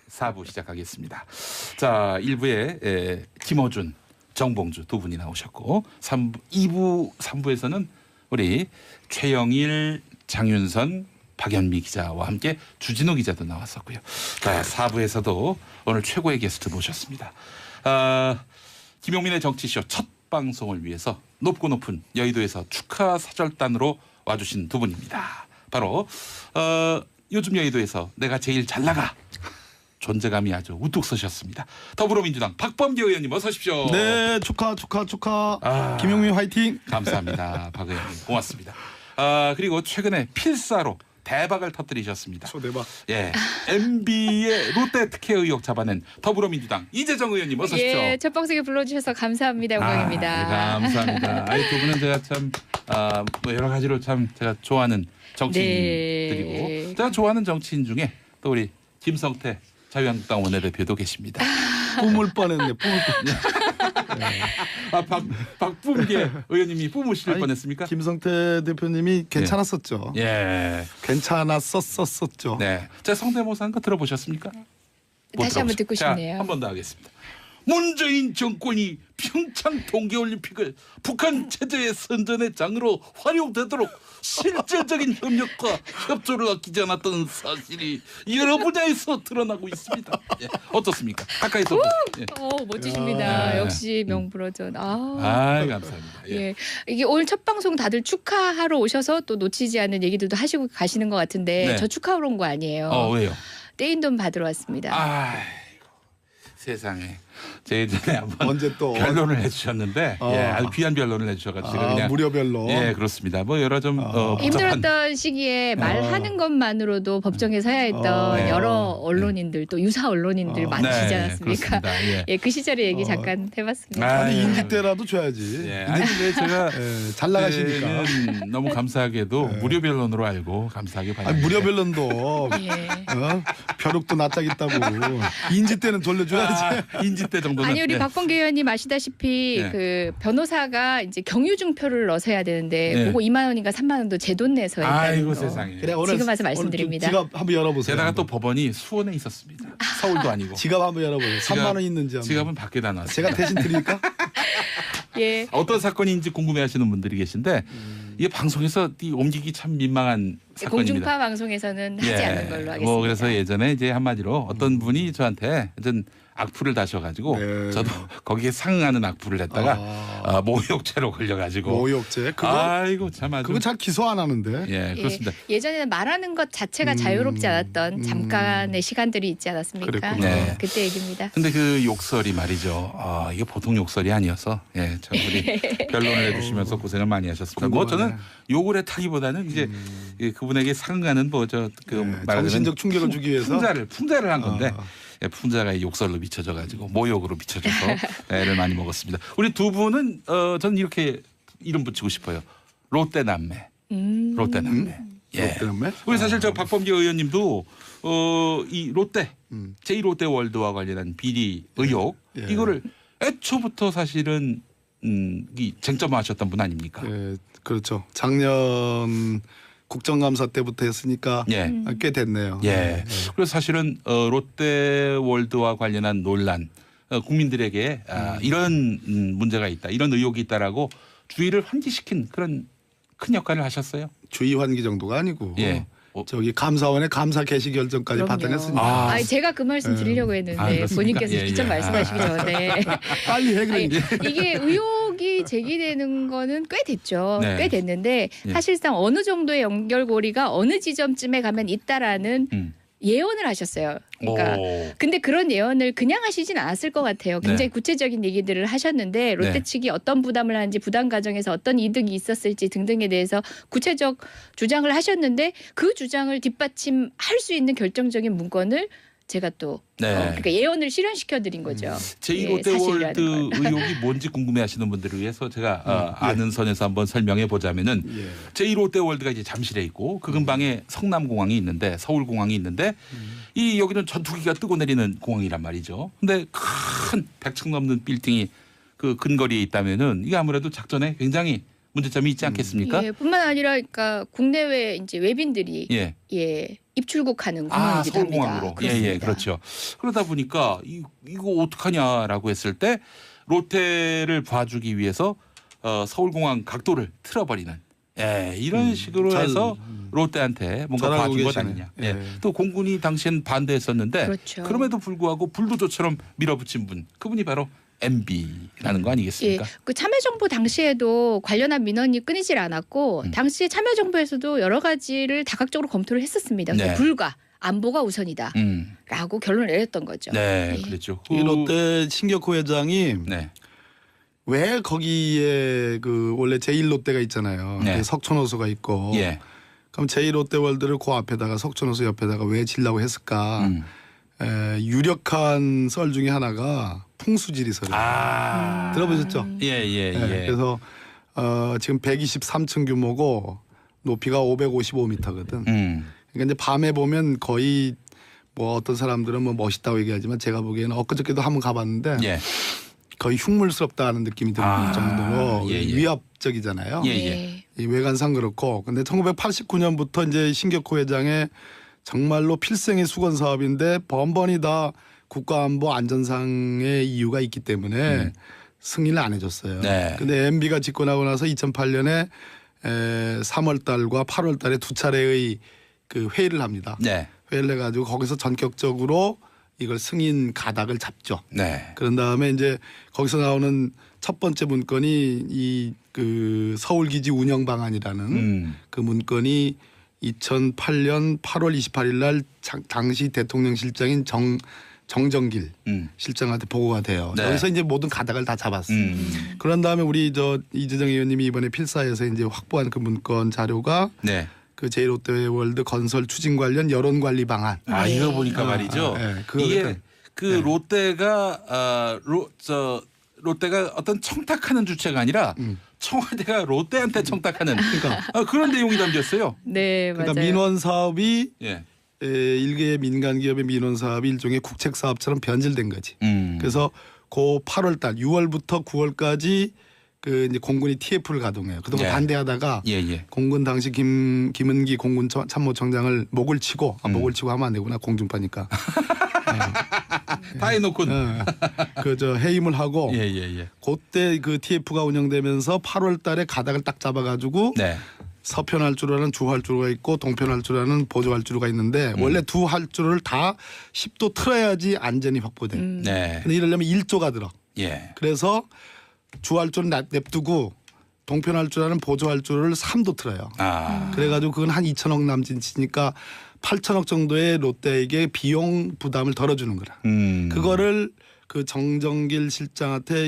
4부 시작하겠습니다. 자, 1부에 김어준, 정봉주 두 분이 나오셨고 2부, 3부에서는 우리 최영일, 장윤선, 박연미 기자와 함께 주진우 기자도 나왔었고요. 자, 4부에서도 오늘 최고의 게스트 모셨습니다. 김용민의 정치쇼 첫 방송을 위해서 높고 높은 여의도에서 축하 사절단으로 와주신 두 분입니다. 바로 요즘 여의도에서 내가 제일 잘 나가 존재감이 아주 우뚝 서셨습니다. 더불어민주당 박범계 의원님 어서 오십시오. 네, 축하. 김용민 화이팅. 감사합니다. 박 의원님 고맙습니다. 그리고 최근에 필사로 대박을 터뜨리셨습니다. 초대박. 예, MB의 롯데 특혜 의혹 잡아낸 더불어민주당 이재정 의원님 어서 오십시오. 예, 첫 방송에 불러주셔서 감사합니다. 영광입니다. 감사합니다. 두 분은 제가 참 뭐 여러 가지로 참 제가 좋아하는 정치인들이고 네. 제가 좋아하는 정치인 중에 또 우리 김성태 자유한국당 원내대표도 계십니다. 뿜을 뻔했네. 뿜을 뻔. 박범계 의원님이 뿜으실 아니, 뻔했습니까? 김성태 대표님이 괜찮았었죠. 예. 괜찮았었었죠. 네. 제가 성대모사 한 거 들어보셨습니까? 못 다시 한번 듣고 들어보셨- 싶네요. 자, 한 번 더 하겠습니다. 문재인 정권이 평창 동계올림픽을 북한 체제의 선전의 장으로 활용되도록 실질적인 협력과 협조를 아끼지 않았던 사실이 여러 분야에서 드러나고 있습니다. 예, 어떻습니까? 가까이서 예. 멋지십니다. 야. 역시 명불허전. 감사합니다. 예. 예. 이게 오늘 첫 방송 다들 축하하러 오셔서 또 놓치지 않은 얘기들도 하시고 가시는 것 같은데 네. 저 축하하러 온 거 아니에요. 왜요? 떼인 돈 받으러 왔습니다. 아이고, 세상에. 제 예전에 한번 언제 또 변론을 해주셨는데 아주 귀한 변론을 해주셔가지고 제가 그냥 무료별로. 예, 그렇습니다. 뭐 여러 좀 복잡한 힘들었던 시기에 말하는 것만으로도 법정에 서야 했던 네. 여러 언론인들 또 유사 언론인들 많으시지 않았습니까? 그렇습니다. 예. 예, 그 시절의 얘기 잠깐 해봤습니다. 아니 예. 인기 때라도 줘야지. 예. 아니 근데 제가 예, 잘 나가시니까. 그때는 너무 감사하게도 무료 변론으로 알고 감사하게 아니 받았는데 무료별론도 예. 벼룩도 낯짝있다고 인지 때는 돌려줘야지. 인지 때 정도는 아니 우리 예. 박범계 의원님 아시다시피 네. 그 변호사가 이제 경유증표를 넣어서 해야 되는데 네. 그거 2만 원인가 3만 원도 제 돈 내서 했다는 아이고 거. 세상에. 그래 오늘 지금 와서 오늘 말씀드립니다. 좀 지갑 한번 열어보세요. 게다가 또 한번. 법원이 수원에 있었습니다. 서울도 아니고. 지갑 한번 열어보세요. 3만 원 있는지 한번. 지갑은 밖에다 놨어요. 제가 대신 드릴까? 예. 어떤 사건인지 궁금해하시는 분들이 계신데 이게 방송에서 옮기기 참 민망한 사건입니다. 공중파 방송에서는 하지 않는 걸로 하겠습니다. 뭐 그래서 예전에 이제 한마디로 어떤 분이 저한테 하여튼 악플을 다셔가지고 네. 저도 거기에 상응하는 악플을 했다가 모욕죄로 걸려가지고 모욕죄. 그거 아이고 참 아주 그거 잘 기소 안 하는데. 예 그렇습니다. 예전에는 말하는 것 자체가 자유롭지 않았던 잠깐의 시간들이 있지 않았습니까? 그랬구나. 네. 그때 얘기입니다. 근데 그 욕설이 말이죠. 이게 보통 욕설이 아니어서 참 우리 변론을 해주시면서 고생을 많이 하셨습니다. 뭐 저는 욕을 했다기보다는 이제 그분에게 상응하는 정신적 충격을 주기 위해서 풍자를 한 건데. 예, 풍자가 욕설로 미쳐져가지고 모욕으로 미쳐져서 애를 많이 먹었습니다. 우리 두 분은 저는 이렇게 이름 붙이고 싶어요. 롯데 남매. 롯데 남매. 예. 롯데 남매? 우리 사실 저 박범계 의원님도 이 롯데 제2롯데 월드와 관련한 비리 의혹 예. 이거를 애초부터 사실은 이 쟁점화하셨던 분 아닙니까? 예, 그렇죠. 작년 국정감사 때부터 했으니까 예. 꽤 됐네요. 예. 그래서 사실은 롯데월드와 관련한 논란 국민들에게 이런 문제가 있다, 이런 의혹이 있다라고 주의를 환기시킨 그런 큰 역할을 하셨어요. 주의 환기 정도가 아니고 예. 저기 감사원의 감사 개시 결정까지 그럼요. 발단했으니까 아니, 제가 그 말씀 드리려고 했는데 그렇습니까? 본인께서 예, 직접 예. 말씀하시기 전에 빨리 해 아니, 그래. 이게 의혹이 제기되는 거는 꽤 됐죠. 네. 꽤 됐는데 예. 사실상 어느 정도의 연결고리가 어느 지점쯤에 가면 있다라는 예언을 하셨어요. 그러니까 오. 근데 그런 예언을 그냥 하시진 않았을 것 같아요. 굉장히 구체적인 얘기들을 하셨는데 롯데 네. 측이 어떤 부담을 하는지 부담 과정에서 어떤 이득이 있었을지 등등에 대해서 구체적 주장을 하셨는데 그 주장을 뒷받침할 수 있는 결정적인 문건을 제가 또 네. 그러니까 예언을 실현시켜 드린 거죠. 제2롯데월드 사실이라는 건. 의혹이 뭔지 궁금해하시는 분들을 위해서 제가 아는 선에서 한번 설명해 보자면은 예. 제2롯데월드가 이제 잠실에 있고 그 근방에 성남공항이 있는데 서울공항이 있는데 이 여기는 전투기가 뜨고 내리는 공항이란 말이죠. 근데 큰 100층 넘는 빌딩이 그 근거리에 있다면은 이게 아무래도 작전에 굉장히 문제점이 있지 않겠습니까? 예, 뿐만 아니라 그러니까 국내외 이제 외빈들이 예. 예. 입출국하는 공항이기도 합니다. 서울공항으로. 그렇습니다. 예, 그렇죠. 그러다 보니까 이거 어떡하냐라고 했을 때 롯데를 봐주기 위해서 서울공항 각도를 틀어버리는 이런 식으로 잘, 해서 롯데한테 뭔가 잘 알고 봐준 것 계시네. 아니냐. 예. 또 공군이 당시엔 반대했었는데 그렇죠. 그럼에도 불구하고 불도저처럼 밀어붙인 분 그분이 바로 MB라는 거 아니겠습니까? 예, 그 참여정부 당시에도 관련한 민원이 끊이질 않았고 당시 참여정부에서도 여러 가지를 다각적으로 검토를 했었습니다. 그래서 네. 불가 안보가 우선이다라고 음. 결론을 내렸던 거죠. 네, 예. 그랬죠. 이 롯데 신격호 회장이 네, 왜 거기에 그 원래 제1롯데가 있잖아요. 네. 그 석촌호수가 있고. 예, 그럼 제1롯데월드를 그 앞에다가 석촌호수 옆에다가 왜 지려고 했을까? 음. 유력한 썰 중에 하나가 풍수지리설이에요. 들어보셨죠? 예. 네, 그래서 지금 123층 규모고 높이가 555m거든. 그러니까 이제 밤에 보면 거의 뭐 어떤 사람들은 뭐 멋있다고 얘기하지만 제가 보기에는 엊그저께도 한번 가봤는데 예, 거의 흉물스럽다는 느낌이 드는 정도로 위압적이잖아요. 예. 네. 이 외관상 그렇고 근데 1989년부터 이제 신격호 회장의 정말로 필생의 수건 사업인데 번번이 다 국가안보 안전상의 이유가 있기 때문에 승인을 안 해줬어요. 네. 근데 MB가 집권하고 나서 2008년에 3월 달과 8월 달에 두 차례의 그 회의를 합니다. 네, 회의를 해가지고 거기서 전격적으로 이걸 승인 가닥을 잡죠. 네, 그런 다음에 이제 거기서 나오는 첫 번째 문건이 이 그 서울기지 운영 방안이라는 그 문건이 2008년 8월 28일 날 당시 대통령 실장인 정정길 실장한테 보고가 돼요. 네. 여기서 이제 모든 가닥을 다 잡았어요. 그런 다음에 우리 이재정 의원님이 이번에 필사에서 이제 확보한 그 문건 자료가 네. 그 제1롯데월드 건설 추진 관련 여론 관리 방안. 아, 이거 보니까 말이죠. 이게 그 롯데가 롯데가 어떤 청탁하는 주체가 아니라 청와대가 롯데한테 청탁하는 그런 내용이 담겼어요. 네, 그러니까 맞아요. 민원 사업이 예. 일개 민간 기업의 민원 사업이 일종의 국책 사업처럼 변질된 거지. 그래서 그 8월 달 6월부터 9월까지 그 이제 공군이 TF를 가동해요. 그동안 예. 반대하다가 예. 공군 당시 김은기 공군 참모총장을 목을 치고 목을 치고 하면 안 되구나 공중파니까. 다 해놓고. 그저 해임을 하고 예. 그때 그 TF가 운영되면서 8월 달에 가닥을 딱 잡아가지고 네. 서편 활주로라는 주 활주로가 있고 동편 활주로라는 보조 활주로가 있는데 원래 두 활주로를 다 10도 틀어야지 안전이 확보돼. 네. 근데 이러려면 1조가 들어. 예. 그래서 주 활주로를 냅두고 동편 활주로라는 보조 활주로를 3도 틀어요. 아. 그래가지고 그건 한 2천억 남짓이니까 8천억 정도의 롯데에게 비용 부담을 덜어주는 거라. 그거를 그 정정길 실장한테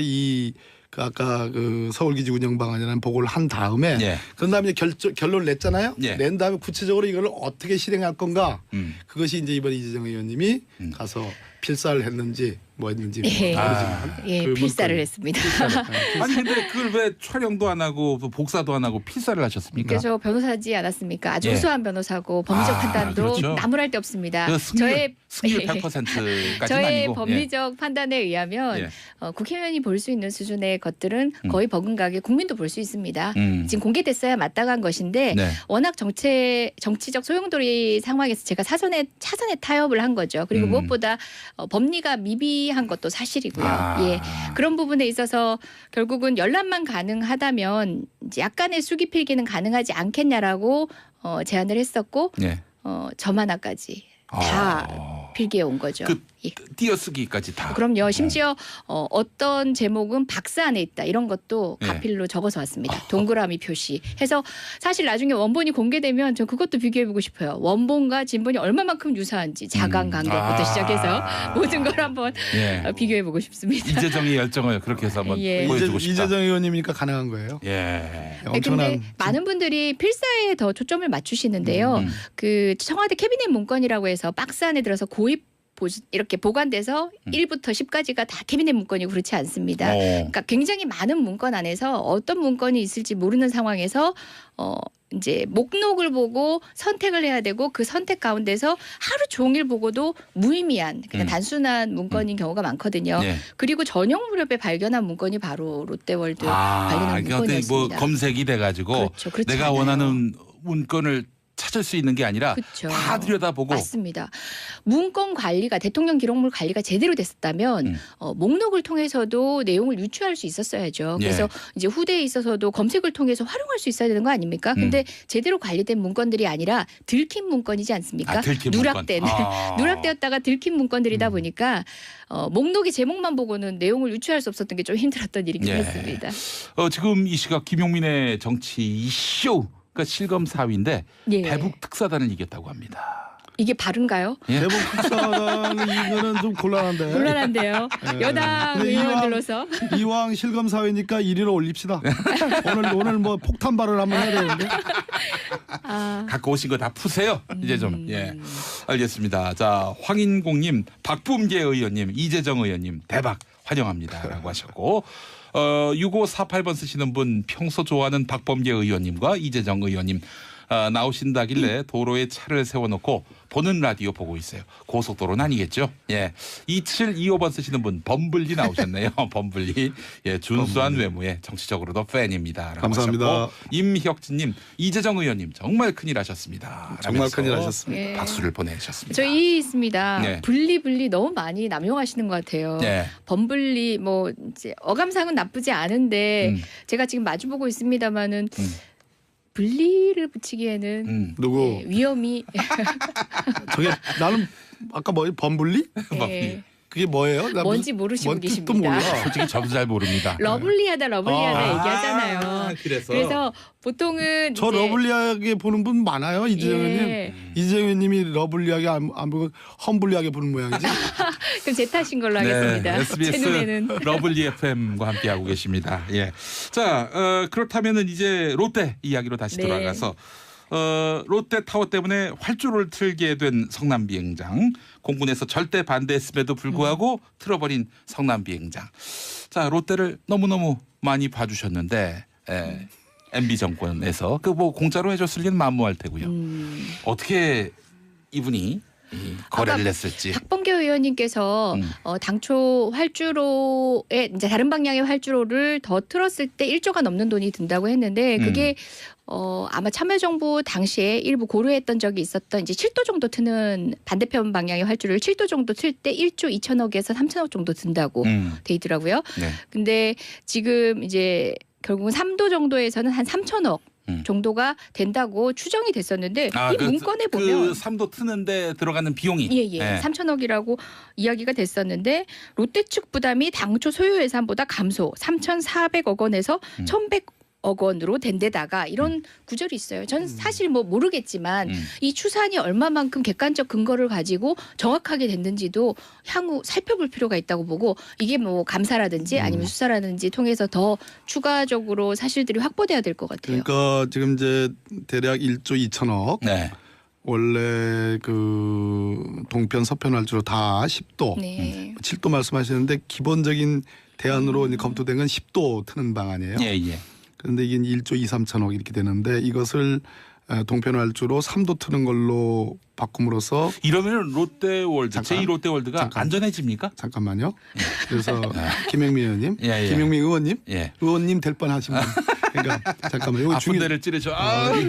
그 아까 그 서울기지 운영 방안이라는 보고를 한 다음에 예. 그런 다음에 결론을 냈잖아요. 예. 낸 다음에 구체적으로 이걸 어떻게 실행할 건가. 그것이 이제 이번 이재정 의원님이 가서 필사를 했는지 뭐 했는지 예. 모르지만 예, 그 필사를 문건이- 했습니다. 아니 근데 그걸 왜 촬영도 안 하고 복사도 안 하고 필사를 하셨습니까? 그래서 변호사지 않았습니까? 아주 예. 우수한 변호사고 법리적 판단도 그렇죠. 나무랄 데 없습니다. 그 승률 100%까지는 저의 아니고. 법리적 판단에 의하면 예. 국회의원이 볼 수 있는 수준의 것들은 거의 버금가게 국민도 볼 수 있습니다. 지금 공개됐어야 마땅한 것인데 네. 워낙 정치적 소용돌이 상황에서 제가 차선에 타협을 한 거죠. 그리고 무엇보다 법리가 미비한 것도 사실이고요. 예. 그런 부분에 있어서 결국은 열람만 가능하다면 이제 약간의 수기 필기는 가능하지 않겠냐라고 제안을 했었고 예. 점 하나까지 다 필기해 온 거죠. 그 예. 띄어쓰기까지 다. 그럼요. 심지어 어떤 제목은 박스 안에 있다 이런 것도 예. 가필로 적어서 왔습니다. 동그라미 표시 해서 사실 나중에 원본이 공개되면 저 그것도 비교해보고 싶어요. 원본과 진본이 얼마만큼 유사한지 자강 간격부터 시작해서 모든 걸 한번 예. 비교해보고 싶습니다. 이재정의 열정을 그렇게 해서 한번 예. 보여주고 싶다. 이재정 의원님이니까 가능한 거예요. 예. 엄청난 근데 많은 분들이 필사에 더 초점을 맞추시는데요. 그 청와대 캐비넷 문건이라고 해서 박스 안에 들어서 고입 이렇게 보관돼서 1부터 10까지가 다 캐비넷 문건이고 그렇지 않습니다. 그러니까 굉장히 많은 문건 안에서 어떤 문건이 있을지 모르는 상황에서 이제 목록을 보고 선택을 해야 되고 그 선택 가운데서 하루 종일 보고도 무의미한 그냥 단순한 문건인 경우가 많거든요. 예. 그리고 저녁 무렵에 발견한 문건이 바로 롯데월드 발견한 그러니까 어떤 문건이었습니다. 뭐 검색이 돼가지고 그렇죠. 그렇지 내가 않아요. 원하는 문건을 찾을 수 있는 게 아니라 그쵸. 다 들여다보고 맞습니다. 문건 관리가 대통령 기록물 관리가 제대로 됐었다면 목록을 통해서도 내용을 유추할 수 있었어야죠. 그래서 이제 후대에 있어서도 검색을 통해서 활용할 수 있어야 되는 거 아닙니까? 근데 제대로 관리된 문건들이 아니라 들킨 문건이지 않습니까? 들킨 누락된 문건. 누락되었다가 들킨 문건들이다 보니까 목록의 제목만 보고는 내용을 유추할 수 없었던 게 좀 힘들었던 일이긴 했습니다. 지금 이 시각 김용민의 정치 이쇼가 실검 4위인데 예. 대북 특사단을 이겼다고 합니다. 이게 바른가요? 예? 대북 특사단 이거는 좀 곤란한데. 곤란한데요. 여당 근데 의원들로서 이왕 실검 사회니까 1위로 올립시다. 오늘 뭐 폭탄 발언 한번 해야 되는데. 갖고 오신 거 다 푸세요. 이제 좀. 예. 알겠습니다. 자, 황인공님, 박범계 의원님, 이재정 의원님 대박 환영합니다라고 하셨고 6548번 쓰시는 분 평소 좋아하는 박범계 의원님과 이재정 의원님 나오신다길래 도로에 차를 세워놓고 보는 라디오 보고 있어요. 고속도로는 아니겠죠? 예. 2725번 쓰시는 분 범블리 나오셨네요. 범블리. 예, 준수한 외모에 정치적으로도 팬입니다. 감사합니다. 임혁진님, 이재정 의원님 정말 큰일 하셨습니다. 정말 라면서 큰일 하셨습니다. 예. 박수를 보내주셨습니다. 저희 있습니다. 네. 분리 너무 많이 남용하시는 것 같아요. 네. 범분리 뭐 이제 어감상은 나쁘지 않은데 제가 지금 마주보고 있습니다만은 분리를 붙이기에는 누구? 예, 위험이 저게 나는 아까 뭐 범블리? 예, 그게 뭐예요? 나 뭔지 무슨- 모르시고 뭔 뜻도 계십니다. 몰라. 솔직히 저도 잘 모릅니다. 러블리하다 얘기하잖아요. 그래서 보통은 저 이제 러블리하게 보는 분 많아요. 이재명님. 예. 이재명님이 러블리하게 안 보고 험블리하게 보는 모양이지. 그럼 제 탓인 걸로 하겠습니다. 제 SBS 눈에는 러블리 FM과 함께하고 계십니다. 예. 자, 그렇다면은 이제 롯데 이야기로 다시 네. 돌아가서 롯데타워 때문에 활주로를 틀게 된 성남비행장. 공군에서 절대 반대했음에도 불구하고 틀어버린 성남비행장. 자, 롯데를 너무너무 많이 봐주셨는데 MB 정권에서 그 뭐 공짜로 해줬을 리는 만무할 테고요. 어떻게 이분이 이 거래를 아까 했을지. 박범계 의원님께서 당초 활주로에 이제 다른 방향의 활주로를 더 틀었을 때 1조가 넘는 돈이 든다고 했는데 그게 아마 참여정부 당시에 일부 고려했던 적이 있었던 이제 7도 정도 트는 반대편 방향의 활주로를 7도 정도 틀 때 1조 2천억에서 3천억 정도 든다고 돼 있더라고요. 네. 근데 지금 이제 결국은 3도 정도에서는 한 3천억 정도가 된다고 추정이 됐었는데 이 문건에 보면 그 3도 트는데 들어가는 비용이 예. 3천억이라고 이야기가 됐었는데 롯데 측 부담이 당초 소요 예산보다 감소 3,400억 원에서 1,100억 원으로 된 데다가 이런 구절이 있어요. 전 사실 뭐 모르겠지만 이 추산이 얼마만큼 객관적 근거를 가지고 정확하게 됐는지도 향후 살펴볼 필요가 있다고 보고 이게 뭐 감사라든지 아니면 수사라든지 통해서 더 추가적으로 사실들이 확보돼야 될 것 같아요. 그러니까 지금 이제 대략 1조 2천억. 네. 원래 그 동편 서편 활주로 다 10도, 네. 7도 말씀하셨는데 기본적인 대안으로 이제 검토된 건 10도 트는 방안이에요. 예. 그런데 이게 1조 2, 3천억 이렇게 되는데 이것을 동편 활주로 3도 트는 걸로 바꿈으로써 이러면 롯데월드, 잠깐. 제2롯데월드가 잠깐. 안전해집니까? 잠깐만요. 그래서 김영민 의원님, 예. 김영민 의원님, 예. 의원님 될 뻔하신 분. 그러니까 잠깐만. 요거 아픈 데를 찌르죠.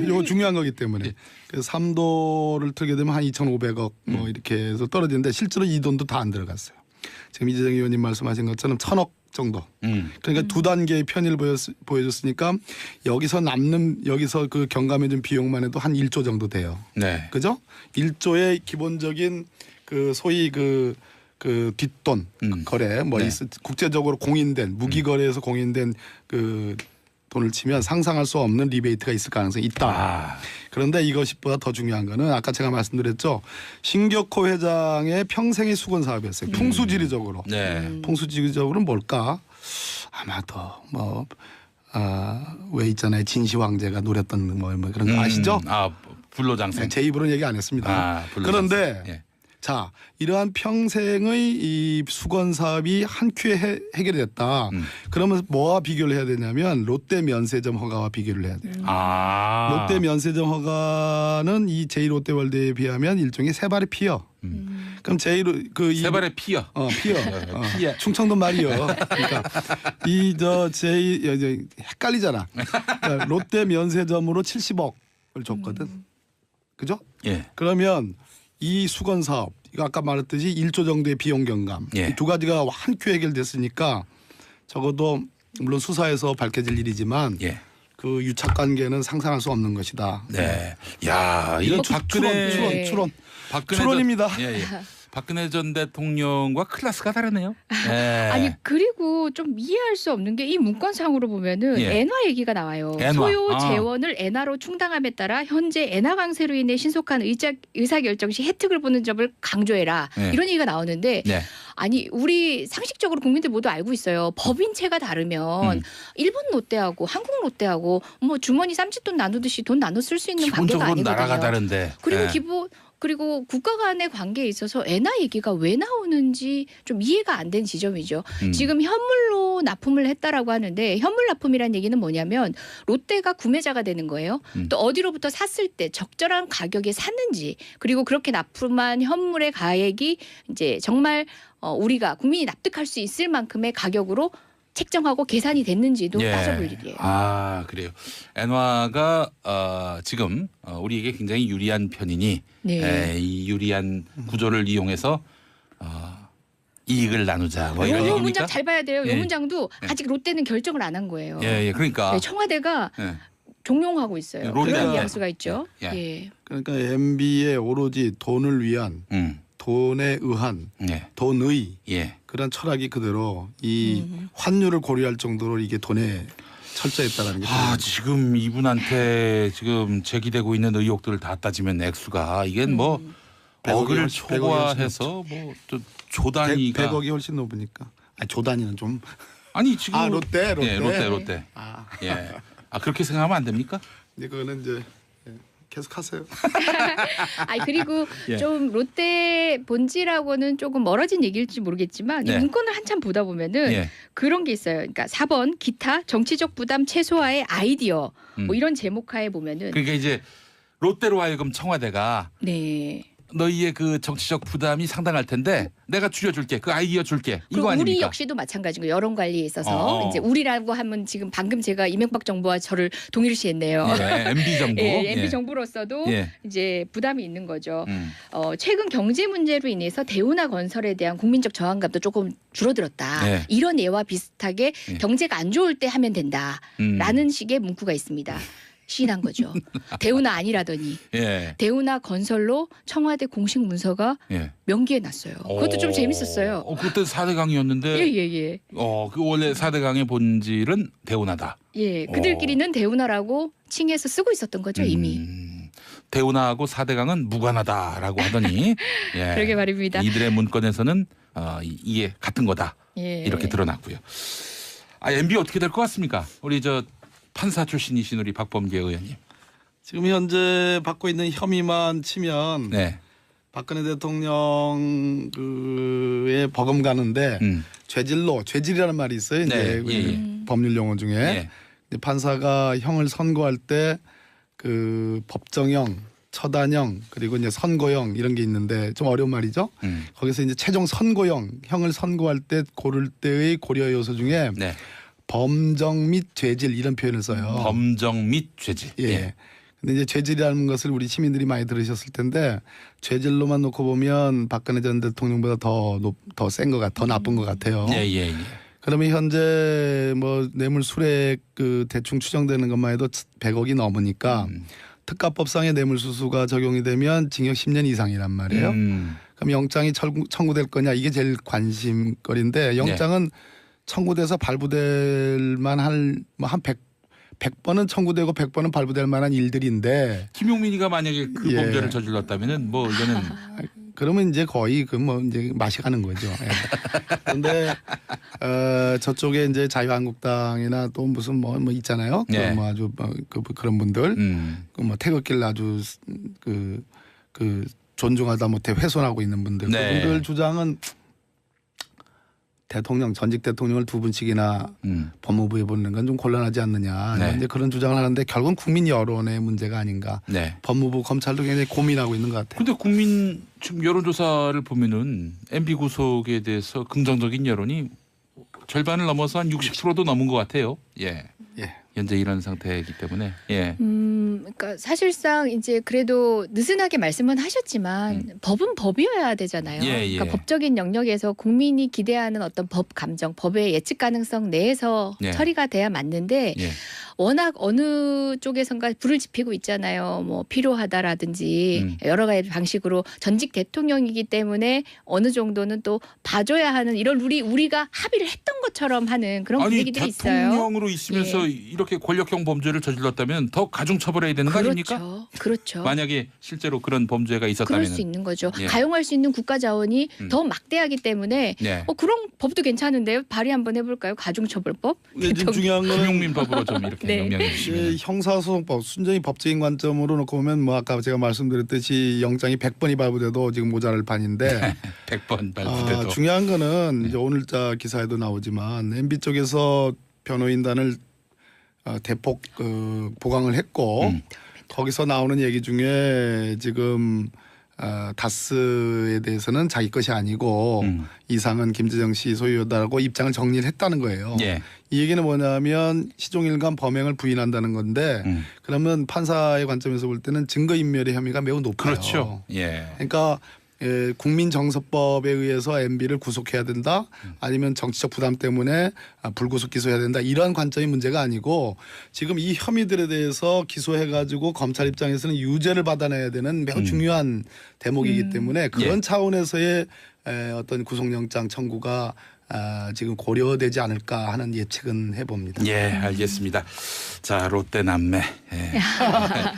요거 중요한 거기 때문에. 그래서 3도를 틀게 되면 한 2,500억 뭐 이렇게 해서 떨어지는데 실제로 이 돈도 다 안 들어갔어요. 지금 이재정 의원님 말씀하신 것처럼 1,000억 정도. 그러니까 두 단계의 편의를 보여줬으니까 여기서 그 경감해 준 비용만 해도 한 1조 정도 돼요. 네. 그죠? 1조의 기본적인 그 소위 그 뒷돈 거래 뭐 네. 국제적으로 공인된 무기 거래에서 공인된 그 돈을 치면 상상할 수 없는 리베이트가 있을 가능성이 있다. 그런데 이것보다 더 중요한 거는 아까 제가 말씀드렸죠. 신격호 회장의 평생의 수건 사업이었어요. 풍수지리적으로. 네. 풍수지리적으로는 뭘까? 아마도 왜 있잖아요. 진시 황제가 노렸던 뭐 그런 거 아시죠? 불로장생. 제 입으로는 얘기 안 했습니다. 불로장생. 그런데 예. 자, 이러한 평생의 이 수건 사업이 한 큐에 해결이 됐다. 그러면 뭐와 비교를 해야 되냐면 롯데 면세점 허가와 비교를 해야 돼요. 롯데 면세점 허가는 이 제2롯데월드에 비하면 일종의 세 발의 피어. 그럼 세 발의 피어. 피어. 피어. 충청도 말이요. 그러니까 헷갈리잖아. 그러니까 롯데 면세점으로 70억을 줬거든. 그죠? 예. 그러면 이 수건 사업 이거 아까 말했듯이 1조 정도의 비용 경감 예. 이 두 가지가 한 큐 해결됐으니까 적어도 물론 수사에서 밝혀질 일이지만 예. 그 유착 관계는 상상할 수 없는 것이다. 네. 야, 이거 박근혜 추론입니다. 예, 예. 박근혜 전 대통령과 클래스가 다르네요. 예. 아니 그리고 좀 이해할 수 없는 게 이 문건상으로 보면은 예. 엔화 얘기가 나와요. 엔화. 소요 재원을 엔화로 충당함에 따라 현재 엔화 강세로 인해 신속한 의사결정 시 혜택을 보는 점을 강조해라. 네. 이런 얘기가 나오는데 네. 아니 우리 상식적으로 국민들 모두 알고 있어요. 법인체가 다르면 일본 롯데하고 한국 롯데하고 뭐 주머니 쌈짓돈 나누듯이 돈 나눠 쓸 수 있는 관계가 기본적으로 아니거든요. 나라가 다른데. 그리고 예. 그리고 국가 간의 관계에 있어서 엔화 얘기가 왜 나오는지 좀 이해가 안 된 지점이죠. 지금 현물로 납품을 했다라고 하는데 현물 납품이란 얘기는 뭐냐면 롯데가 구매자가 되는 거예요. 또 어디로부터 샀을 때 적절한 가격에 샀는지 그리고 그렇게 납품한 현물의 가액이 이제 정말 우리가 국민이 납득할 수 있을 만큼의 가격으로 책정하고 계산이 됐는지도 예. 따져볼 일이에요. 아, 그래요. 엔화가 지금 우리에게 굉장히 유리한 편이니 네. 이 유리한 구조를 이용해서 이익을 나누자. 뭐 이런 요 얘기입니까? 문장 잘 봐야 돼요. 예. 요 문장도 아직 롯데는 결정을 안 한 거예요. 예, 예. 그러니까 네, 청와대가 예. 종용하고 있어요. 롯데한테. 그런 뉘앙스가 있죠. 예. 예. 그러니까 MB의 오로지 돈을 위한 돈에 의한 예. 돈의 예. 그런 철학이 그대로 이 환율을 고려할 정도로 이게 돈에 철저했다라는 게 지금 이분한테 지금 제기되고 있는 의혹들을 다 따지면 액수가 이게 뭐 100억이 억을 훨씬- 100억이 초과해서 뭐 조 단위가 100억이 훨씬 높으니까. 아니, 조 단위는 좀. 아니 지금 롯데. 예, 롯데. 아, 예. 그렇게 생각하면 안 됩니까? 근데 그거는 이제 계속 하세요. 아니 그리고 예. 좀 롯데 본질하고는 조금 멀어진 얘기일지 모르겠지만 네. 이 문건을 한참 보다 보면은 예. 그런 게 있어요. 그러니까 4번 기타 정치적 부담 최소화의 아이디어 뭐 이런 제목하에 보면은 그러니까 이제 롯데로 하여금 청와대가 네. 너희의 그 정치적 부담이 상당할 텐데 내가 줄여줄게. 그 아이디어 줄게. 그리고 이거 우리 아닙니까? 역시도 마찬가지고 여론 관리에 있어서 어. 이제 우리라고 하면 지금 방금 제가 이명박 정부와 저를 동일시했네요. 예, MB 정부. 예, MB 예. 정부로서도 예. 이제 부담이 있는 거죠. 음. 최근 경제 문제로 인해서 대우나 건설에 대한 국민적 저항감도 조금 줄어들었다. 네. 이런 예와 비슷하게 예. 경제가 안 좋을 때 하면 된다라는 식의 문구가 있습니다. 시인한 거죠. 대우나 아니라더니 예. 대우나 건설로 청와대 공식 문서가 예. 명기해 놨어요. 그것도 좀 재밌었어요. 그때 4대강이었는데 예예예. 그 원래 4대강의 본질은 대운하다. 예, 그들끼리는 대우나라고 칭해서 쓰고 있었던 거죠 이미. 대운하고 4대강은 무관하다라고 하더니 예. 그러게 말입니다. 이들의 문건에서는 이게 같은 거다. 예. 이렇게 드러났고요. MB 어떻게 될 것 같습니까? 우리 저 판사 출신이신 우리 박범계 의원님. 지금 현재 받고 있는 혐의만 치면 네. 박근혜 대통령 그의 버금가는데 죄질이라는 말이 있어요. 이제 네, 예. 법률 용어 중에 예. 이제 판사가 형을 선고할 때 그 법정형, 처단형 그리고 이제 선고형 이런 게 있는데 좀 어려운 말이죠. 거기서 이제 최종 선고형 형을 선고할 때 고를 때의 고려 요소 중에 네. 범정 및 죄질 이런 표현을 써요. 범정 및 죄질. 예. 근데 이제 죄질이라는 것을 우리 시민들이 많이 들으셨을 텐데 죄질로만 놓고 보면 박근혜 전 대통령보다 더 센 것 같아, 더 나쁜 것 같아요. 예. 그러면 현재 뭐 뇌물 수뢰 그 대충 추정되는 것만 해도 100억이 넘으니까 특가법상의 뇌물수수가 적용이 되면 징역 10년 이상이란 말이에요. 그럼 영장이 청구될 거냐 이게 제일 관심거리인데 영장은 청구돼서 발부될 만한 뭐한 100번은 청구되고 100번은 발부될 만한 일들인데 김용민이가 만약에 그 예. 범죄를 저질렀다면은 뭐 이거는 그러면 이제 거의 그 뭐 이제 맛이 가는 거죠. 그런데 저쪽에 이제 자유한국당이나 또 무슨 뭐 있잖아요. 네. 뭐 아주 그런 분들 그 뭐 태극기를 아주 그 존중하다 못해 훼손하고 있는 분들 네. 그분들 주장은 대통령 전직 대통령을 두 분씩이나 법무부에 보내는 건 좀 곤란하지 않느냐. 네. 이제 그런 주장을 하는데 결국은 국민 여론의 문제가 아닌가. 네. 법무부 검찰도 굉장히 고민하고 있는 것 같아요. 근데 국민 지금 여론조사를 보면은 MB 구속에 대해서 긍정적인 여론이 절반을 넘어서 한 60%도 넘은 것 같아요. 예. 예. 현재 이런 상태이기 때문에 예. 그러니까 사실상 이제 그래도 느슨하게 말씀은 하셨지만 법은 법이어야 되잖아요. 예, 예. 그러니까 법적인 영역에서 국민이 기대하는 어떤 법 감정, 법의 예측 가능성 내에서 예. 처리가 돼야 맞는데 예. 워낙 어느 쪽에선가 불을 지피고 있잖아요. 뭐 필요하다라든지 여러 가지 방식으로 전직 대통령이기 때문에 어느 정도는 또 봐줘야 하는 이런 우리가 합의를 했던 것처럼 하는 그런 아니 분위기들이 있어요. 대통령으로 있으면서 예. 이렇게 권력형 범죄를 저질렀다면 더 가중 처벌해야 되는 거 아닙니까? 그렇죠. 그렇죠. 만약에 실제로 그런 범죄가 그럴 있었다면 수 있는 거죠. 예. 가용할 수 있는 국가 자원이 더 막대하기 때문에 네. 그런 법도 괜찮은데요. 발의 한번 해볼까요? 가중처벌법? 근데 지금 중요한 건 금융민법으로 좀 이렇게 네. 명령해 주시면 형사소송법 순전히 법적인 관점으로 놓고 보면 뭐 아까 제가 말씀드렸듯이 영장이 100번이 발부돼도 지금 모자랄 판인데 100번 발부돼도 중요한 거는 이제 오늘자 기사에도 나오지만 MB 쪽에서 변호인단을 대폭 보강을 했고 거기서 나오는 얘기 중에 지금 다스에 대해서는 자기 것이 아니고 이상은 김재정 씨 소유다라고 입장을 정리를 했다는 거예요. 예. 이 얘기는 뭐냐면 시종일관 범행을 부인한다는 건데 그러면 판사의 관점에서 볼 때는 증거인멸의 혐의가 매우 높아요. 그렇죠. 예. 그러니까 국민정서법에 의해서 MB를 구속해야 된다 아니면 정치적 부담 때문에 불구속 기소해야 된다 이러한 관점이 문제가 아니고 지금 이 혐의들에 대해서 기소해가지고 검찰 입장에서는 유죄를 받아내야 되는 매우 중요한 대목이기 때문에 그런 예. 차원에서의 어떤 구속영장 청구가 지금 고려되지 않을까 하는 예측은 해봅니다. 예, 알겠습니다. 자, 롯데 남매. 예.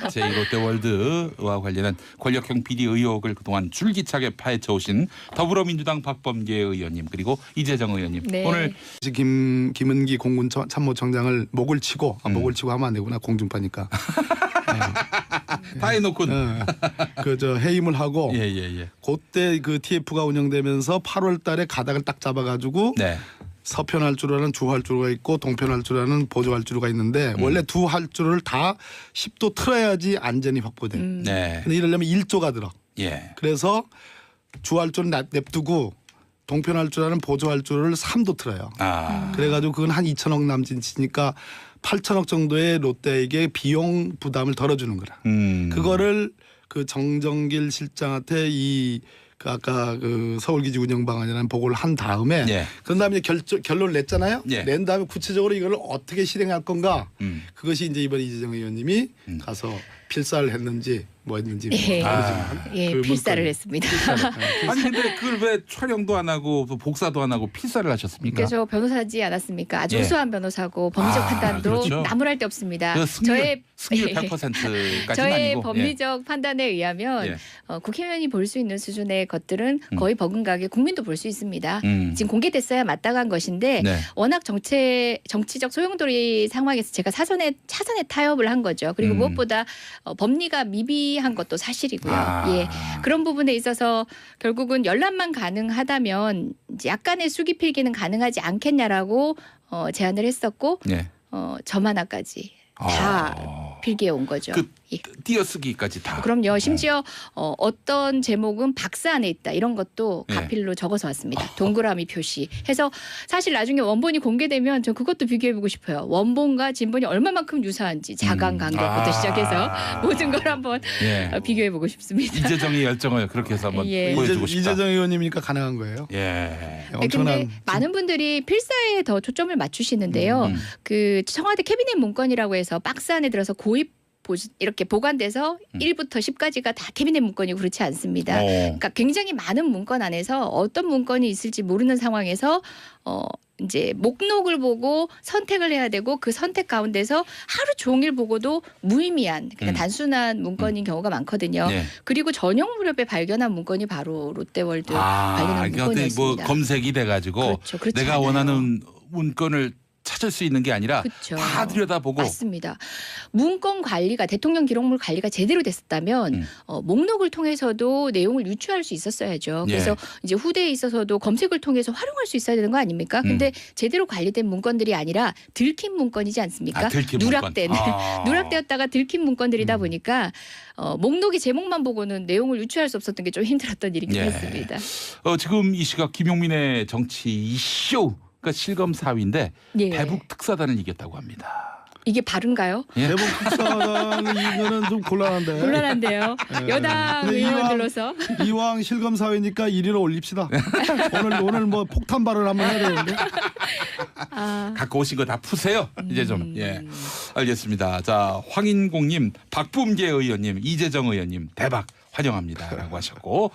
제2롯데월드와 관련한 권력형 비리 의혹을 그동안 줄기차게 파헤쳐 오신 더불어민주당 박범계 의원님 그리고 이재정 의원님. 네. 오늘 김은기 공군 참모총장을 목을 치고 목을 치고 하면 안 되구나 공중파니까. 다 해놓고 그저 해임을 하고 예. 그때 그 TF가 운영되면서 8월달에 가닥을 딱 잡아가지고 네. 서편할주라는 주할주가 있고 동편할주라는 보조할주가 있는데 원래 두 할주를 다 10도 틀어야지 안전이 확보돼. 네. 근데 이러려면 1조가 들어. 예. 그래서 주할주는 냅두고 동편할주라는 보조할주를 3도 틀어요. 그래가지고 그건 한 2천억 남짓이니까 8천억 정도의 롯데에게 비용 부담을 덜어주는 거라. 그거를 그 정정길 실장한테 그 아까 그 서울기지 운영 방안이라는 보고를 한 다음에 예. 그런 다음에 결론을 냈잖아요. 예. 낸 다음에 구체적으로 이걸 어떻게 실행할 건가. 그것이 이제 이번 이재정 의원님이 가서 필사를 했는지 뭐 했는지 모르지만 예, 그 필사를 문건이. 했습니다. 아니 근데 그걸 왜 촬영도 안 하고 또 복사도 안 하고 필사를 하셨습니까? 그래서 변호사지 않았습니까? 아주 예. 우수한 변호사고 법리적 판단도 그렇죠. 나무랄 데 없습니다. 그 승률 100%까지는 저의 아니고. 법리적 판단에 의하면 예. 국회의원이 볼 수 있는 수준의 것들은 거의 버금가게 국민도 볼 수 있습니다. 지금 공개됐어야 마땅한 것인데 네. 워낙 정치적 소용돌이 상황에서 제가 차선에 타협을 한 거죠. 그리고 무엇보다 법리가 미비한 것도 사실이고요. 예. 그런 부분에 있어서 결국은 열람만 가능하다면 이제 약간의 수기 필기는 가능하지 않겠냐라고 제안을 했었고 네. 점 하나까지 다 필기해 온 거죠. 그 예. 띄어쓰기까지 다. 그럼요. 심지어 어떤 제목은 박스 안에 있다 이런 것도 예. 가필로 적어서 왔습니다. 동그라미 표시 해서 사실 나중에 원본이 공개되면 저 그것도 비교해보고 싶어요. 원본과 진본이 얼마만큼 유사한지 자강 간격부터 시작해서 모든 걸 한번 예. 비교해보고 싶습니다. 이재정의 열정을 그렇게 해서 한번 예. 보여주고 싶다. 이재정 의원님이니까 가능한 거예요. 예. 엄청난 근데 많은 분들이 필사에 더 초점을 맞추시는데요. 그 청와대 캐비넷 문건이라고 해서 박스 안에 들어서 이렇게 보관돼서 1부터 10까지가 다 캐비넷 문건이고 그렇지 않습니다. 그러니까 굉장히 많은 문건 안에서 어떤 문건이 있을지 모르는 상황에서 이제 목록을 보고 선택을 해야 되고 그 선택 가운데서 하루 종일 보고도 무의미한 그냥 단순한 문건인 경우가 많거든요. 예. 그리고 저녁 무렵에 발견한 문건이 바로 롯데월드 발견한 그러니까 문건이었습니다. 뭐 검색이 돼가지고 그렇죠. 그렇지 내가 않아요. 원하는 문건을 찾을 수 있는 게 아니라 그렇죠. 다 들여다보고. 맞습니다. 문건 관리가 대통령 기록물 관리가 제대로 됐었다면 목록을 통해서도 내용을 유추할 수 있었어야죠. 그래서 예. 이제 후대에 있어서도 검색을 통해서 활용할 수 있어야 되는 거 아닙니까? 근데 제대로 관리된 문건들이 아니라 들킨 문건이지 않습니까? 들킨 누락된 문건. 누락되었다가 들킨 문건들이다 보니까 목록이 제목만 보고는 내용을 유추할 수 없었던 게 좀 힘들었던 일이긴 예. 했습니다. 지금 이 시각 김용민의 정치 이슈. 그러니까 실검 4위인데 예. 대북 특사단을 이겼다고 합니다. 이게 바른가요? 예. 대북 특사당 이거는 좀 곤란한데. 곤란한데요. 여당 근데 의원들로서 이왕 실검 사회니까 1위로 올립시다. 오늘 뭐 폭탄 발언 한번 해야 되는데. 갖고 오신 거 다 푸세요. 이제 좀. 예. 알겠습니다. 자, 황인공님, 박범계 의원님, 이재정 의원님 대박 환영합니다라고 하셨고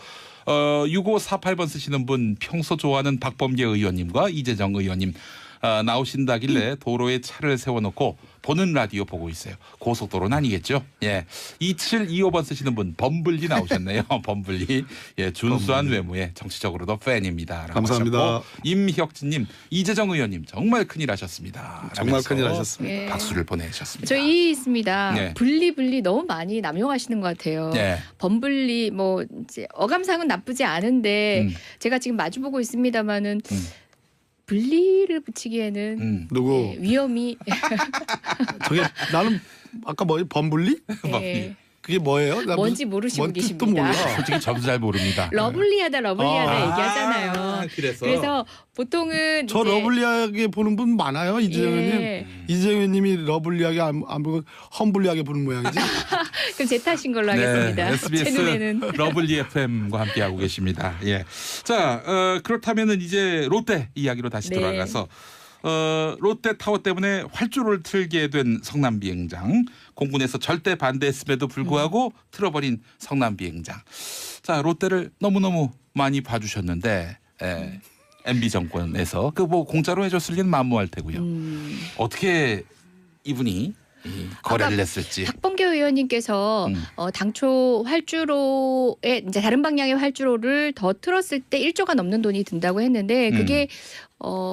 6548번 쓰시는 분 평소 좋아하는 박범계 의원님과 이재정 의원님 나오신다길래 도로에 차를 세워놓고 보는 라디오 보고 있어요. 고속도로는 아니겠죠? 예. 2725번 쓰시는 분 범블리 나오셨네요. 범블리. 예, 준수한 외모에 정치적으로도 팬입니다. 감사합니다. 하셨고, 임혁진님, 이재정 의원님 정말 큰일 하셨습니다. 정말 라면서 큰일 하셨습니다. 예. 박수를 보내주셨습니다. 저 이 있습니다. 네. 분리 너무 많이 남용하시는 것 같아요. 네. 범분리 뭐 이제 어감상은 나쁘지 않은데 제가 지금 마주보고 있습니다마는 분리를 붙이기에는 누구? 예, 위험이 저게 나는 아까 뭐 범블리? 예, 그게 뭐예요? 나 뭔지 모르시고 뭔 뜻도 계십니다. 몰라. 솔직히 저도 잘 모릅니다. 러블리하다 얘기하잖아요. 그래서 보통은 저 이제 러블리하게 보는 분 많아요. 이재정님. 예. 이재정님이 러블리하게 안 보고 험블리하게 보는 모양이지. 그럼 제 탓인 걸로 하겠습니다. 제 SBS 눈에는 러블리 FM과 함께하고 계십니다. 예. 자, 그렇다면은 이제 롯데 이야기로 다시 네. 돌아가서 롯데타워 때문에 활주로를 틀게 된 성남비행장. 공군에서 절대 반대했음에도 불구하고 틀어버린 성남비행장. 자, 롯데를 너무너무 많이 봐주셨는데 MB 정권에서 그 뭐 공짜로 해줬을 리는 만무할 테고요. 어떻게 이분이 이 거래를 했을지. 박범계 의원님께서 당초 활주로에 이제 다른 방향의 활주로를 더 틀었을 때 1조가 넘는 돈이 든다고 했는데 그게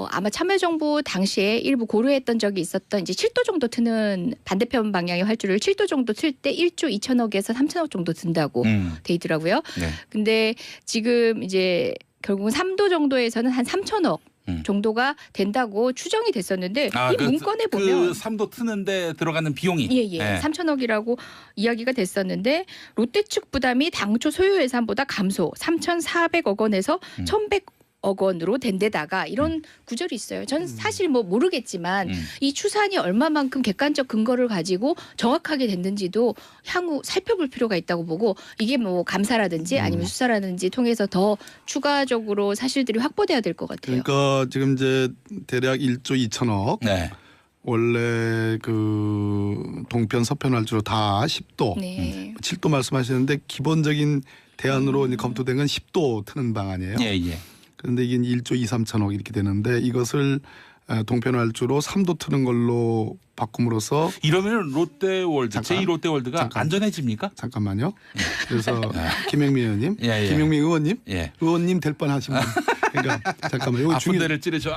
아마 참여정부 당시에 일부 고려했던 적이 있었던 이제 7도 정도 트는 반대편 방향의 활주로를 7도 정도 틀 때 1조 2천억에서 3천억 정도 든다고 돼 있더라고요. 네. 근데 지금 이제 결국은 3도 정도에서는 한 3천억 정도가 된다고 추정이 됐었는데 이 문건에 보면 그 3도 트는데 들어가는 비용이 예. 3천억이라고 이야기가 됐었는데 롯데 측 부담이 당초 소요 예산보다 감소 3,400억 원에서 1,100억 원으로 된 데다가 이런 구절이 있어요. 저는 사실 뭐 모르겠지만 이 추산이 얼마만큼 객관적 근거를 가지고 정확하게 됐는지도 향후 살펴볼 필요가 있다고 보고 이게 뭐 감사라든지 아니면 수사라든지 통해서 더 추가적으로 사실들이 확보돼야 될 것 같아요. 그러니까 지금 이제 대략 1조 2천억. 네. 원래 그 동편 서편 활주로 다 10도, 네. 7도 말씀하셨는데 기본적인 대안으로 이제 검토된 건 10도 트는 방안이에요. 예, 예. 그런데 이게 1조 2, 3천억 이렇게 되는데 이것을 동편 활주로 3도 트는 걸로 바꿈으로써 이러면 롯데월드, 잠깐. 제2롯데월드가 잠깐. 안전해집니까? 잠깐만요. 그래서 김영민 의원님, 예. 김영민 의원님, 예. 의원님 될 뻔하신 분. 그러니까 잠깐만. 이거 아픈 데를 찌르죠.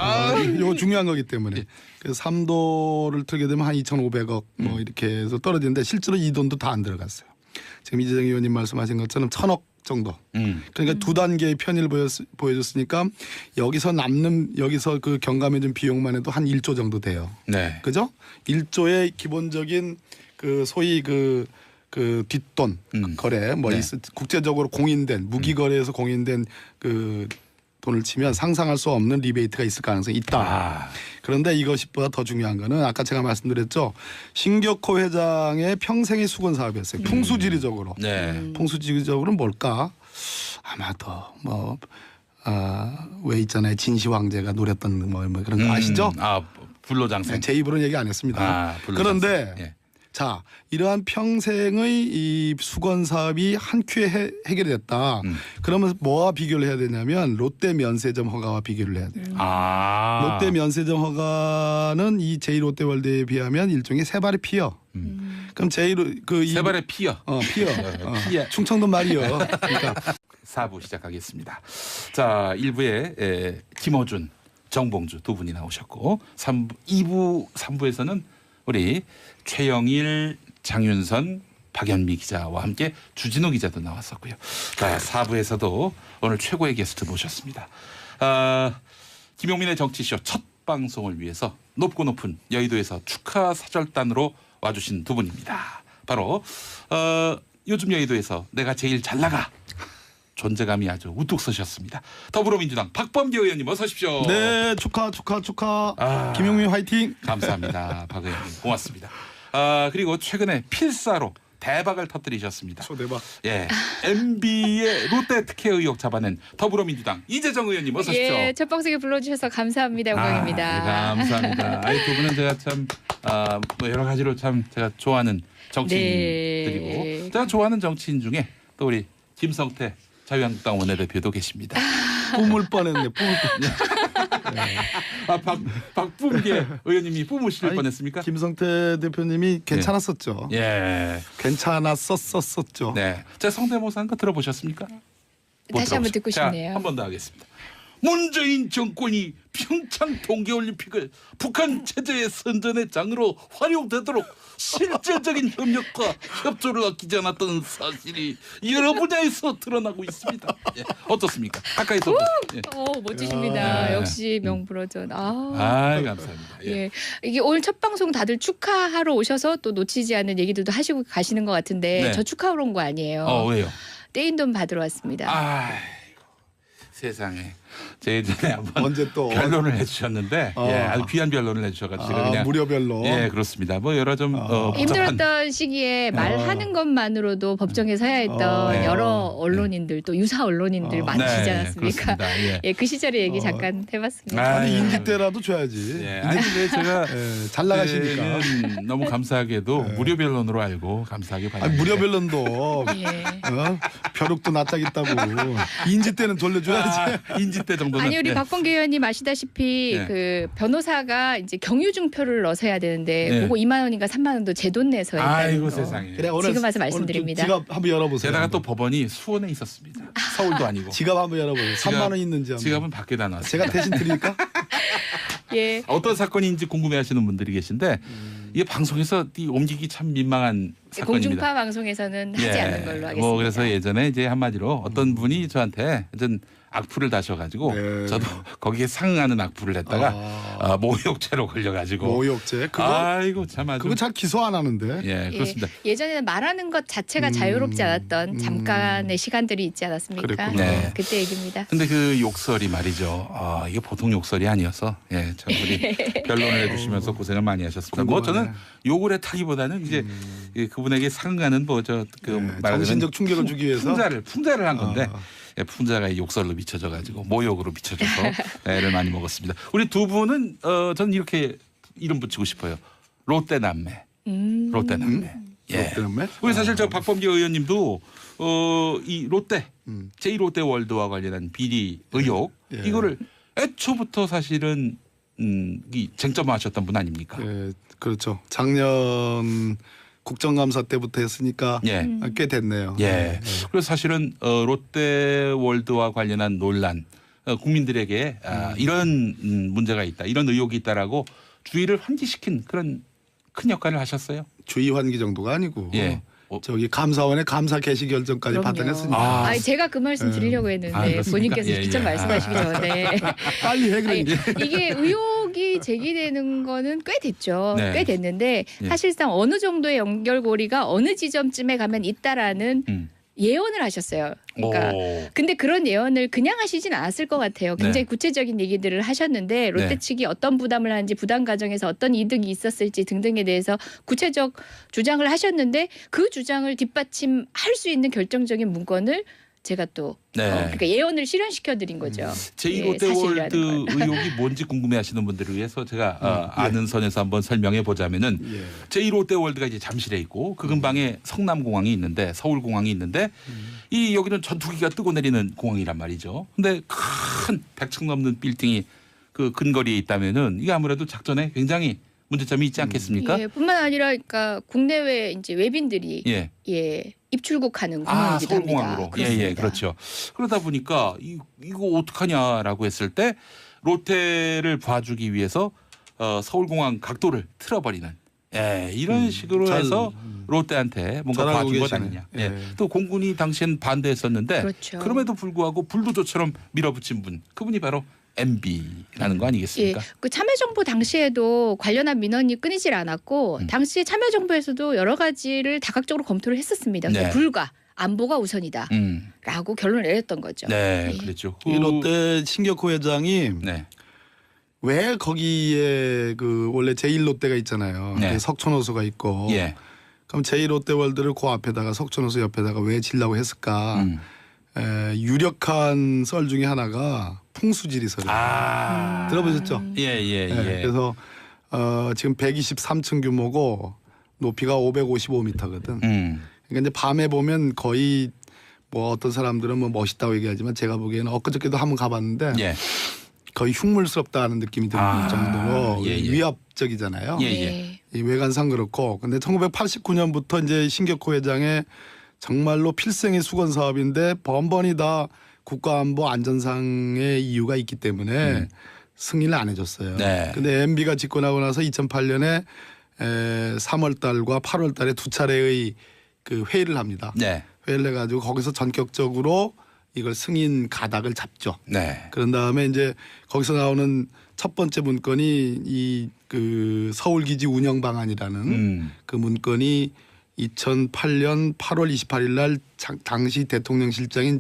이거 중요한 거기 때문에. 그래서 3도를 틀게 되면 한 2,500억 뭐 이렇게 해서 떨어지는데 실제로 이 돈도 다 안 들어갔어요. 지금 이재정 의원님 말씀하신 것처럼 1,000억 정도. 그러니까 두 단계의 편의를 보여줬으니까 여기서 그 경감해준 비용만 해도 한 1조 정도 돼요. 네. 그죠? 1조의 기본적인 그 소위 그 뒷돈 거래 뭐 네. 국제적으로 공인된 무기 거래에서 공인된 그 돈을 치면 상상할 수 없는 리베이트가 있을 가능성이 있다. 그런데 이것보다 더 중요한 거는 아까 제가 말씀드렸죠. 신격호 회장의 평생의 수건 사업이었어요. 풍수지리적으로. 네. 풍수지리적으로는 뭘까? 아마 더 왜 있잖아요. 진시 황제가 노렸던 뭐 그런 거 아시죠? 불로장생. 제 입으로는 얘기 안 했습니다. 불로장생. 그런데 예. 자 이러한 평생의 이 수건 사업이 한 큐에 해결이 됐다. 그러면 뭐와 비교를 해야 되냐면 롯데 면세점 허가와 비교를 해야 돼요. 롯데 면세점 허가는 이 제2롯데월드에 비하면 일종의 세 발의 피어. 그럼 세 발의 피어. 피어. 피어. 충청도 말이요. 그러니까 4부 시작하겠습니다. 자, 1부에 김어준, 정봉주 두 분이 나오셨고 2부, 3부에서는 우리 최영일, 장윤선, 박연미 기자와 함께 주진우 기자도 나왔었고요. 자, 4부에서도 오늘 최고의 게스트 모셨습니다. 김용민의 정치쇼 첫 방송을 위해서 높고 높은 여의도에서 축하 사절단으로 와주신 두 분입니다. 바로 요즘 여의도에서 내가 제일 잘 나가 존재감이 아주 우뚝 서셨습니다. 더불어민주당 박범계 의원님 어서 오십시오. 네, 축하. 김용민 화이팅. 감사합니다. 박 의원님 고맙습니다. 그리고 최근에 필사로 대박을 터뜨리셨습니다. 초대박. 예, MB의 롯데 특혜 의혹 잡아낸 더불어민주당 이재정 의원님 어서 오십시오. 예, 첫 방송에 불러주셔서 감사합니다. 영광입니다. 감사합니다. 두 분은 제가 참 뭐 여러 가지로 참 제가 좋아하는 정치인들이고 네. 제가 좋아하는 정치인 중에 또 우리 김성태 자유한국당 원내대표도 계십니다. 뿜을 뻔했네. 뿜을 뻔. 박범계 의원님이 뿜으실 아니, 뻔했습니까? 김성태 대표님이 괜찮았었죠. 예. 괜찮았었었죠. 네. 제가 성대모사 한 거 들어보셨습니까? 못 다시 한번 들어보셨- 듣고 자, 싶네요. 한 번 더 하겠습니다. 문재인 정권이 평창 동계올림픽을 북한 체제의 선전의 장으로 활용되도록 실질적인 협력과 협조를 아끼지 않았던 사실이 여러 분야에서 드러나고 있습니다. 예, 어떻습니까? 가까이서 예. 멋지십니다. 야. 역시 명불허전. 감사합니다. 예. 예. 이게 오늘 첫 방송 다들 축하하러 오셔서 또 놓치지 않는 얘기들도 하시고 가시는 것 같은데 네. 저 축하하러 온 거 아니에요. 왜요? 떼인 돈 받으러 왔습니다. 아이고, 세상에. 제 예전에 한번 언제 또 변론을 해주셨는데 어. 예, 아주 귀한 변론을 해주셔가지고 제가 그냥 무료별로. 예 그렇습니다. 뭐 여러 좀 복잡한 힘들었던 시기에 말하는 것만으로도 법정에 서야 했던 네. 여러 언론인들 또 유사 언론인들 많으시지 않았습니까? 그렇습니다. 예. 예, 그 시절의 얘기 잠깐 해봤습니다. 아니 아유. 인기 때라도 줘야지. 예, 아니 근데 제가 예, 잘 나가시니까. 그때는 너무 감사하게도 무료 변론으로 알고 감사하게 아니 받았는데 무료별론도 예. 벼룩도 낯짝 있다고 인지 때는 돌려줘야지. 인지 때 정도는 아니 우리 예. 박범계 의원님 아시다시피 네. 그 변호사가 이제 경유증표를 넣어서 해야 되는데 네. 그거 2만 원인가 3만 원도 제 돈 내서 했다는 아이고 거. 세상에. 그래, 오늘, 지금 와서 오늘 말씀드립니다. 좀 지갑 한번 열어보세요. 게다가 또 법원이 수원에 있었습니다. 서울도 아니고. 지갑 한번 열어보세요. 3만 원 있는지 한번. 지갑은 밖에다 놨어요. 제가 대신 드릴까? 예. 어떤 사건인지 궁금해하시는 분들이 계신데 이게 방송에서 옮기기 참 민망한 사건입니다. 공중파 방송에서는 하지 예. 않는 걸로 하겠습니다. 뭐 그래서 예전에 이제 한마디로 어떤 분이 저한테 어떤 악플을 다셔가지고 네. 저도 거기에 상응하는 악플을 했다가 모욕죄로 걸려가지고 모욕죄. 그거 아이고 참 아주 그거 잘 기소 안 하는데. 예 그렇습니다. 예전에는 말하는 것 자체가 자유롭지 않았던 잠깐의 시간들이 있지 않았습니까? 그랬구나. 네. 그때 얘기입니다. 근데 그 욕설이 말이죠. 이게 보통 욕설이 아니어서 예, 참 우리 변론을 해주시면서 고생을 많이 하셨습니다. 뭐 궁금하네. 저는 욕을 했다기보다는 이제 그분에게 상응하는 뭐저그 말하자면 정신적 충격을 주기 위해서 풍자를 한 건데 예, 풍자가 욕설로 미쳐져가지고 모욕으로 미쳐져서 애를 많이 먹었습니다. 우리 두 분은 저는 이렇게 이름 붙이고 싶어요. 롯데 남매. 롯데 남매. 예. 롯데 남매? 우리 사실 저 박범계 의원님도 이 롯데 제1롯데 월드와 관련한 비리 의혹 예. 이거를 애초부터 사실은 이 쟁점화하셨던 분 아닙니까? 예, 그렇죠. 작년 국정감사 때부터 했으니까 예. 꽤 됐네요. 예. 그래서 사실은 롯데월드와 관련한 논란 국민들에게 이런 문제가 있다, 이런 의혹이 있다라고 주의를 환기시킨 그런 큰 역할을 하셨어요. 주의 환기 정도가 아니고 예. 저기 감사원의 감사 개시 결정까지 그럼요. 받아냈으니까 아니, 제가 그 말씀 드리려고 했는데 그렇습니까? 본인께서 예, 직접 예. 말씀하시기 전에 빨리 해 아니, 그러니까. 이게 의혹이 제기되는 거는 꽤 됐죠. 네. 꽤 됐는데 예. 사실상 어느 정도의 연결고리가 어느 지점쯤에 가면 있다라는 예언을 하셨어요. 그러니까 오. 근데 그런 예언을 그냥 하시진 않았을 것 같아요. 굉장히 네. 구체적인 얘기들을 하셨는데 롯데 네. 측이 어떤 부담을 하는지 부담 과정에서 어떤 이득이 있었을지 등등에 대해서 구체적 주장을 하셨는데 그 주장을 뒷받침할 수 있는 결정적인 문건을 제가 또 네. 그러니까 예언을 실현시켜 드린 거죠. 제2롯데월드 사실이라는 걸. 의혹이 뭔지 궁금해하시는 분들을 위해서 제가 아는 선에서 한번 설명해 보자면은 예. 제1롯데월드가 이제 잠실에 있고 그 근방에 성남공항이 있는데 서울공항이 있는데 이 여기는 전투기가 뜨고 내리는 공항이란 말이죠. 근데 큰 100층 넘는 빌딩이 그 근거리에 있다면은 이게 아무래도 작전에 굉장히 문제점이 있지 않겠습니까? 예, 뿐만 아니라 그러니까 국내외 이제 외빈들이 예. 입출국하는 공항이기도 합니다. 서울공항으로. 그렇습니다. 예, 그렇죠. 그러다 보니까 이거 어떡하냐라고 했을 때 롯데를 봐주기 위해서 서울공항 각도를 틀어버리는 이런 식으로 잘, 해서 롯데한테 뭔가 잘 알고 봐준 것 계시네. 아니냐. 예. 예. 또 공군이 당시엔 반대했었는데 그렇죠. 그럼에도 불구하고 불도저처럼 밀어붙인 분 그분이 바로 MB라는 거 아니겠습니까? 예, 그 참여정부 당시에도 관련한 민원이 끊이질 않았고 당시 참여정부에서도 여러 가지를 다각적으로 검토를 했었습니다. 근데 네. 불가 안보가 우선이다. 라고 결론을 내렸던 거죠. 네, 예. 그랬죠. 이 롯데 신격호 회장이 네. 왜 거기에 그 원래 제1롯데가 있잖아요. 네. 석촌호수가 있고. 예. 그럼 제1롯데월드를 그 앞에다가 석촌호수 옆에다가 왜 지려고 했을까? 유력한 썰 중에 하나가 풍수지리설이에요. 아. 들어보셨죠? 예, 예, 예. 네, 그래서 지금 123층 규모고 높이가 555m거든. 그러니까 이제 밤에 보면 거의 뭐 어떤 사람들은 뭐 멋있다고 얘기하지만 제가 보기에는 엊그저께도 한번 가봤는데 예. 거의 흉물스럽다는 느낌이 드는 정도로 예, 예. 위압적이잖아요. 예, 예. 네. 이 외관상 그렇고 근데 1989년부터 이제 신격호 회장의 정말로 필생의 수건 사업인데 번번이 다 국가안보 안전상의 이유가 있기 때문에 승인을 안 해줬어요. 네. 근데 MB가 집권하고 나서 2008년에 3월 달과 8월 달에 두 차례의 그 회의를 합니다. 네. 회의를 해가지고 거기서 전격적으로 이걸 승인 가닥을 잡죠. 네. 그런 다음에 이제 거기서 나오는 첫 번째 문건이 이 그 서울기지 운영 방안이라는 그 문건이 2008년 8월 28일 날 당시 대통령실장인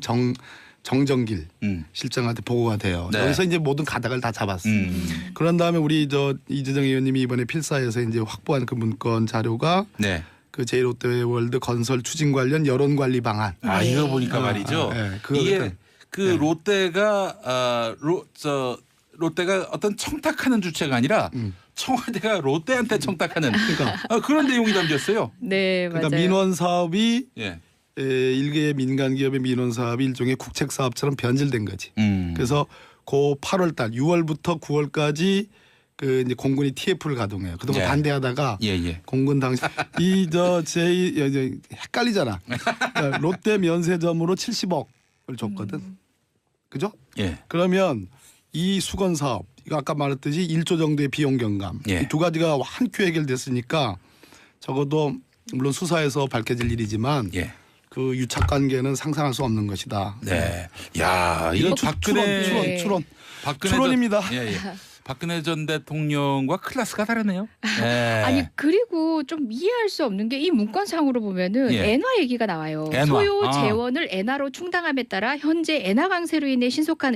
정정길 실장한테 보고가 돼요. 네. 여기서 이제 모든 가닥을 다 잡았어요. 그런 다음에 우리 이재정 의원님이 이번에 필사에서 이제 확보한 그 문건 자료가 네. 그 제1롯데월드 건설 추진 관련 여론 관리 방안. 아, 네. 이거 보니까 말이죠. 이게 그 롯데가 롯데가 어떤 청탁하는 주체가 아니라 청와대가 롯데한테 청탁하는 그런 내용이 담겼어요. 네, 맞아요. 그러니까 민원 사업이 예. 일개의 민간 기업의 민원 사업이 일종의 국책 사업처럼 변질된 거지. 그래서 그 8월 달 6월부터 9월까지 그 이제 공군이 TF를 가동해요. 그동안 예. 반대하다가 예, 예. 공군 당시 헷갈리잖아. 그러니까 롯데 면세점으로 70억을 줬거든. 그죠? 예. 그러면 이 수건 사업 이거 아까 말했듯이 1조 정도의 비용 경감 예. 이 두 가지가 한 큐 해결됐으니까 적어도 물론 수사에서 밝혀질 일이지만 예. 그 유착 관계는 상상할 수 없는 것이다. 네. 야, 이거 박근혜 추론입니다. 예, 예. 박근혜 전 대통령과 클래스가 다르네요. 예. 아니 그리고 좀 이해할 수 없는 게 이 문건상으로 보면은 예. 엔화 얘기가 나와요. 엔화. 소요 재원을 엔화로 충당함에 따라 현재 엔화 강세로 인해 신속한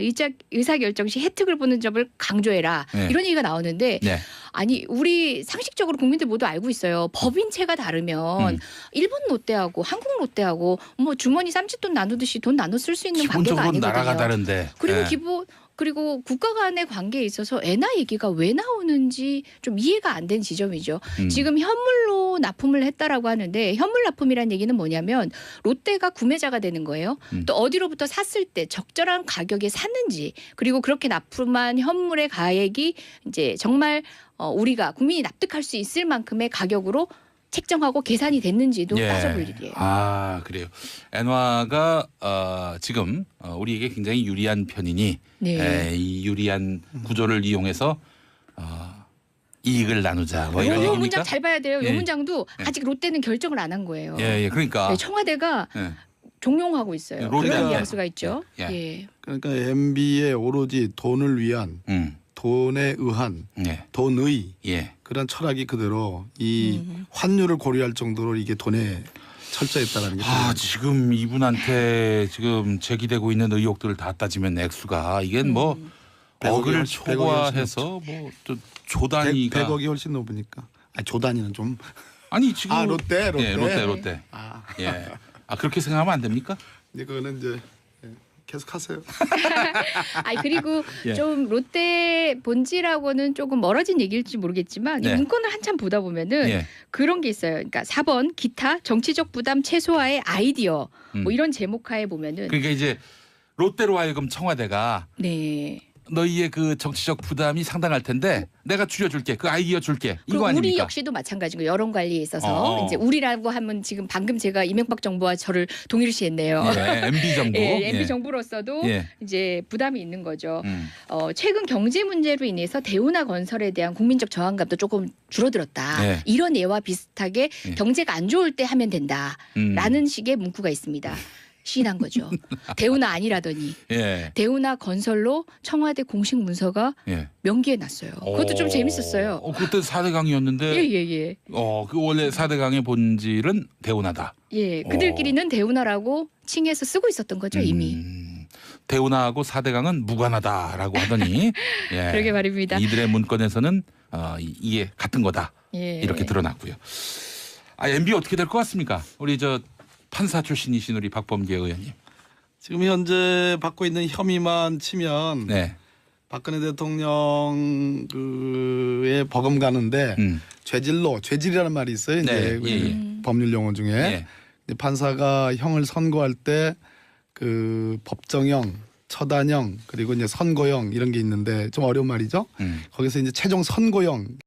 의사결정 시 혜택을 보는 점을 강조해라. 예. 이런 얘기가 나오는데 네. 아니 우리 상식적으로 국민들 모두 알고 있어요. 법인체가 다르면 일본 롯데하고 한국 롯데하고 뭐 주머니 쌈짓돈 나누듯이 돈 나눠 쓸 수 있는 관계가 기본적으로 아니거든요. 나라가 다른데. 그리고 예. 그리고 국가 간의 관계에 있어서 엔화 얘기가 왜 나오는지 좀 이해가 안 된 지점이죠. 지금 현물로 납품을 했다라고 하는데 현물 납품이란 얘기는 뭐냐면 롯데가 구매자가 되는 거예요. 또 어디로부터 샀을 때 적절한 가격에 샀는지 그리고 그렇게 납품한 현물의 가액이 이제 정말 우리가 국민이 납득할 수 있을 만큼의 가격으로 책정하고 계산이 됐는지도 예. 따져볼 일이에요. 아, 그래요. 엔화가 지금 우리에게 굉장히 유리한 편이니 네. 이 유리한 구조를 이용해서 이익을 나누자. 뭐 이런 요 얘기입니까? 문장 잘 봐야 돼요. 요 예. 문장도 예. 아직 롯데는 결정을 안 한 거예요. 예, 예. 그러니까 네, 청와대가 예. 종용하고 있어요. 롯데한테. 그런 뉘앙스가 있죠. 예. 예. 그러니까 MB의 오로지 돈을 위한 돈에 의한 예. 돈의 예. 그런 철학이 그대로 이 환율을 고려할 정도로 이게 돈에 철저했다라는 게 아, 지금 이분한테 지금 제기되고 있는 의혹들을 다 따지면 액수가 이게 뭐 100억이 억을 훨씬 초과해서 뭐 또 조단위가 100억이 훨씬 높으니까. 아, 조단위는 좀. 아니 지금 아, 롯데. 예, 롯데. 아, 예. 아, 그렇게 생각하면 안 됩니까? 이제 그거는 이제 계속 하세요. 아니 그리고 예. 좀 롯데 본질하고는 조금 멀어진 얘기일지 모르겠지만 네. 이 문건을 한참 보다 보면은 예. 그런 게 있어요. 그러니까 4번 기타 정치적 부담 최소화의 아이디어 뭐 이런 제목하에 보면은 그러니까 이제 롯데로 하여금 청와대가 네. 너희의 그 정치적 부담이 상당할 텐데 내가 줄여줄게. 그 아이디어 줄게. 그리고 이거 우리 아닙니까? 역시도 마찬가지고 여론 관리에 있어서 어. 이제 우리라고 하면 지금 방금 제가 이명박 정부와 저를 동일시했네요. 예, MB 정부. 예, MB 정부로서도 예. 이제 부담이 있는 거죠. 최근 경제 문제로 인해서 대우나 건설에 대한 국민적 저항감도 조금 줄어들었다. 예. 이런 예와 비슷하게 예. 경제가 안 좋을 때 하면 된다라는 식의 문구가 있습니다. 시인한 거죠. 대우나 아니라더니 예. 대우나 건설로 청와대 공식 문서가 예. 명기해 놨어요. 그것도 좀 재밌었어요. 그때 4대강이었는데 예예예. 그 원래 4대강의 본질은 대운하다. 예, 그들끼리는 대우나라고 칭해서 쓰고 있었던 거죠 이미. 대운하고 4대강은 무관하다라고 하더니 예. 그러게 말입니다. 이들의 문건에서는 이게 같은 거다. 예. 이렇게 드러났고요. MB 어떻게 될 것 같습니까? 우리 저 판사 출신이신 우리 박범계 의원님. 지금 현재 받고 있는 혐의만 치면 네. 박근혜 대통령 그의 버금가는데 죄질이라는 말이 있어요. 이제 네. 예. 법률 용어 중에 예. 이제 판사가 형을 선고할 때 그 법정형, 처단형 그리고 이제 선고형 이런 게 있는데 좀 어려운 말이죠. 거기서 이제 최종 선고형